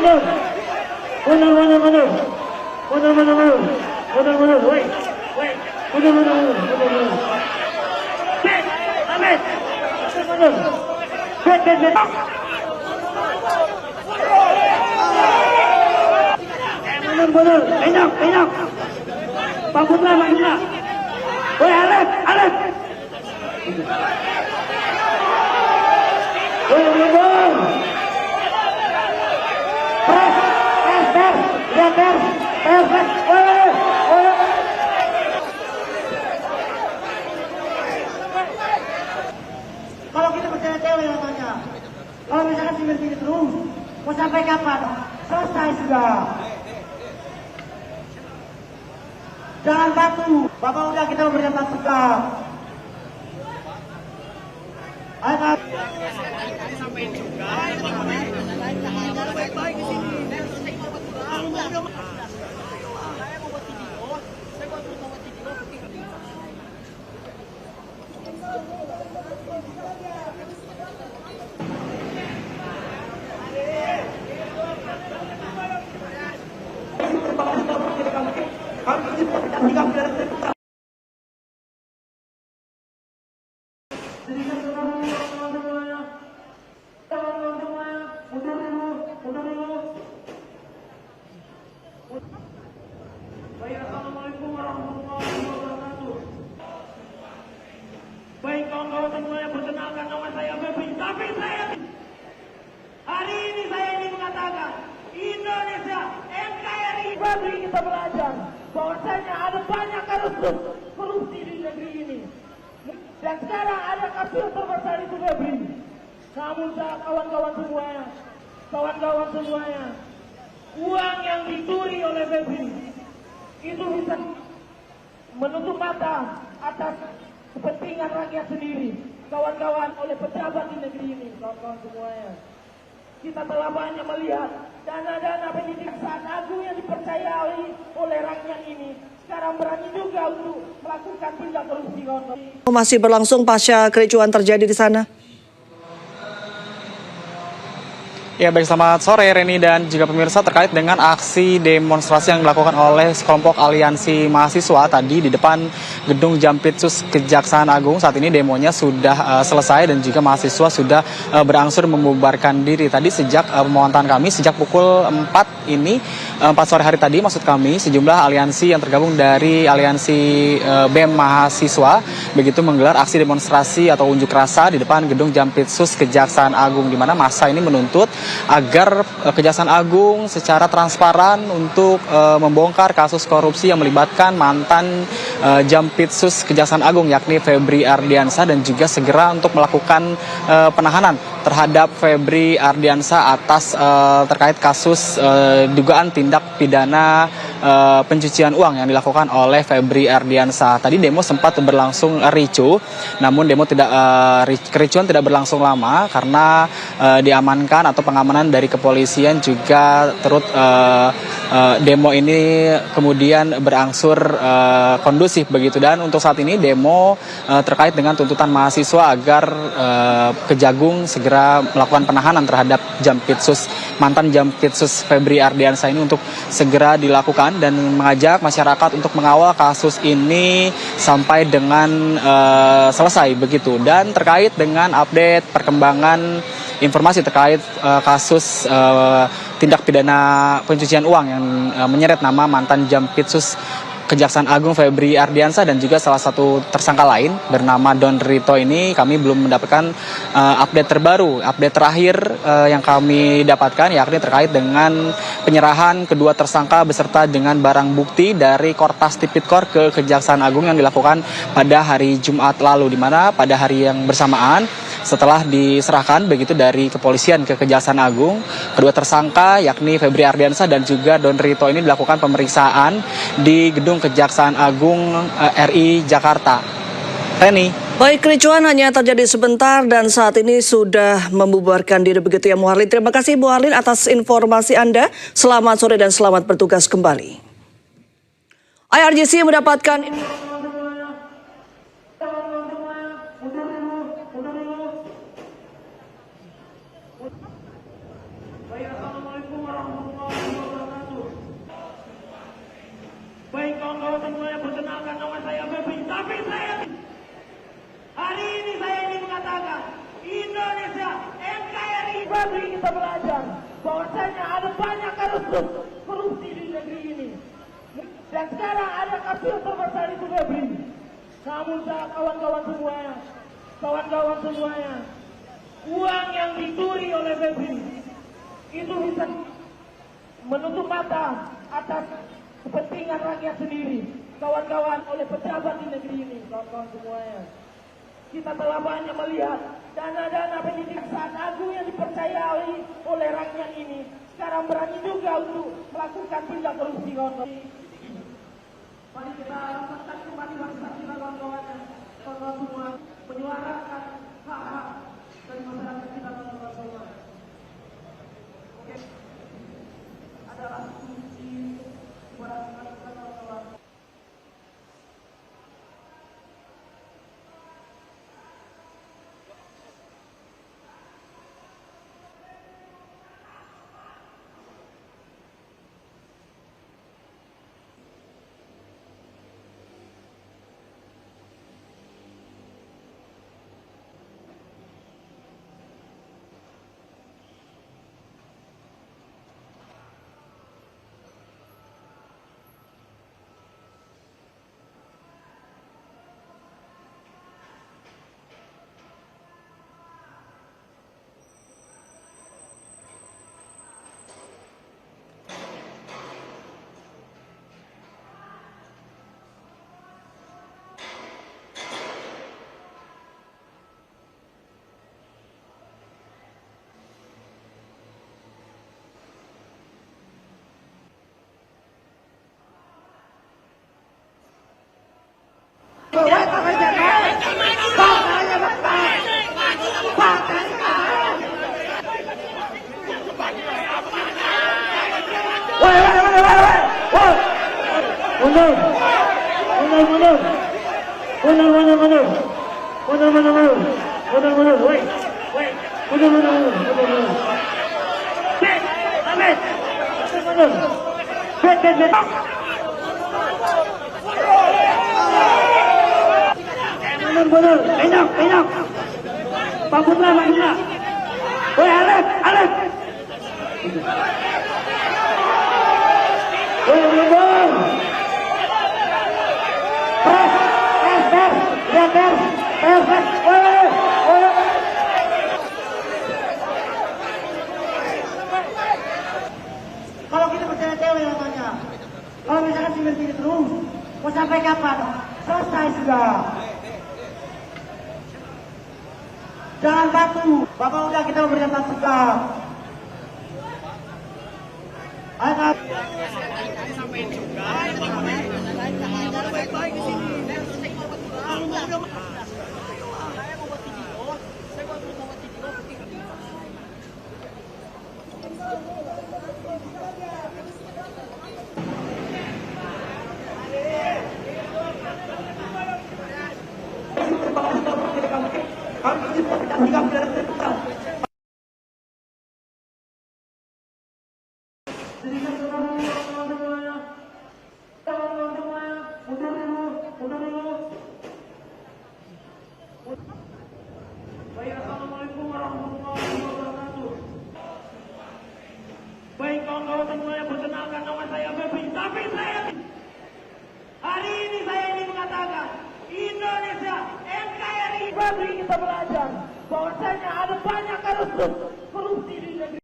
mundur. Mundur, mundur, mundur. Mundur, mundur, mundur. Mundur, mundur, woi. Woi. Mundur, mundur, mundur. Mundur, mundur. Bet, Ahmed. Mundur. Bet, bet, bet. Mundur, mundur. Penyok, penyok. Pak Putra, Pak Putra. Woi, Alef, Alef. Woi, mundur. Pers, pers, pers. Lihat pers. Pers, pers. Woi, woi. Kalau kita percaya cewek namanya, kalau misalkan singgir-singgir terus, mau sampai kapan? Selesai sudah. Jangan batu. Bapak udah kita memberikan masukan. Ayo, sampai juga. Baik-baik di sini. Assalamualaikum warahmatullahi wabarakatuh. Baik kawan-kawan semuanya, perkenalkan nama saya Febri. Tapi saya hari ini saya ingin mengatakan Indonesia NKRI. Febri kita belajar bahwasanya ada banyak kasus korupsi di negeri ini. Dan sekarang ada kasus terbesar itu Febri. Namun kawan-kawan semuanya, uang yang dicuri oleh Febri itu bisa menutup mata atas kepentingan rakyat sendiri. Kawan-kawan, oleh pejabat di negeri ini, kawan-kawan semuanya, kita telah banyak melihat dana-dana pendidikan agung yang dipercayai oleh rakyat ini sekarang berani juga untuk melakukan tindak korupsi, kawan-kawan. Masih berlangsung pasca kericuan terjadi di sana. Ya, baik, selamat sore Reni dan juga pemirsa. Terkait dengan aksi demonstrasi yang dilakukan oleh kelompok aliansi mahasiswa tadi di depan gedung Jampitsus Kejaksaan Agung, saat ini demonya sudah selesai dan juga mahasiswa sudah berangsur membubarkan diri. Tadi sejak pemantauan kami sejak pukul 4 ini, 4 sore hari tadi maksud kami, sejumlah aliansi yang tergabung dari aliansi BEM mahasiswa begitu menggelar aksi demonstrasi atau unjuk rasa di depan gedung Jampitsus Kejaksaan Agung, di mana massa ini menuntut agar Kejaksaan Agung secara transparan untuk membongkar kasus korupsi yang melibatkan mantan Jampitsus Kejaksaan Agung yakni Febri Ardiansah, dan juga segera untuk melakukan penahanan terhadap Febri Ardiansah atas terkait kasus dugaan tindak pidana pencucian uang yang dilakukan oleh Febri Ardiansah. Tadi demo sempat berlangsung ricuh, namun kericuan tidak berlangsung lama karena diamankan atau pengamanan dari kepolisian juga turut demo ini kemudian berangsur kondusif begitu. Dan untuk saat ini demo terkait dengan tuntutan mahasiswa agar Kejagung segera melakukan penahanan terhadap mantan Jampitsus Febri Ardiansah ini untuk segera dilakukan, dan mengajak masyarakat untuk mengawal kasus ini sampai dengan selesai begitu. Dan terkait dengan update perkembangan informasi terkait kasus tindak pidana pencucian uang yang menyeret nama mantan Jampitsus Kejaksaan Agung Febri Ardiansah dan juga salah satu tersangka lain bernama Don Rito ini, kami belum mendapatkan update terbaru. Update terakhir yang kami dapatkan yakni terkait dengan penyerahan kedua tersangka beserta dengan barang bukti dari Kortas Tipikor ke Kejaksaan Agung yang dilakukan pada hari Jumat lalu, di mana pada hari yang bersamaan setelah diserahkan begitu dari kepolisian ke Kejaksaan Agung, kedua tersangka yakni Febri Ardiansah dan juga Don Rito ini dilakukan pemeriksaan di gedung Kejaksaan Agung RI Jakarta. Reni. Baik, kericuan hanya terjadi sebentar dan saat ini sudah membubarkan diri begitu ya, Bu Harlin. Terima kasih Bu Harlin atas informasi Anda. Selamat sore dan selamat bertugas kembali. IRGC mendapatkan Assalamualaikum warahmatullahi kawan-kawan semuanya, perkenalkan nama saya Febri. Tapi hari ini saya ingin mengatakan Indonesia NKRI. Febri, kita belajar bahwasanya ada banyak kasus korupsi di negeri ini. Dan sekarang ada kasus terbesar itu Febri. Namun kawan-kawan semuanya, uang yang dicuri oleh Febri itu bisa menutup mata atas kepentingan rakyat sendiri. Kawan-kawan, oleh pejabat di negeri ini, kawan-kawan semuanya, kita telah banyak melihat dana-dana pendidikan agung yang dipercayai oleh rakyat ini sekarang berani juga untuk melakukan tindak korupsi, kawan-kawan. Mari kita lakukan kembali bangsa kita, kawan-kawan semua, menyuarakan hak-hak dari masyarakat kita, kawan-kawan semua. Oke, adalah kunci buat kawan-kawan. Enak. Pak Putra. Woi, Alek. Woi, Bang. Kalau kita percaya cewek namanya, kalau misalkan sini terus, mau sampai kapan? Selesai sudah. Jangan batu. Bapak udah kita memberikan masukan. Ayo. Sampai juga. Baik-baik di sini. Assalamualaikum warahmatullahi wabarakatuh. Baik kawan-kawan semuanya, perkenalkan nama saya Febri. Tapi hari ini saya ingin mengatakan Indonesia NKRI. Febri, kita belajar bahwasanya ada banyak kasus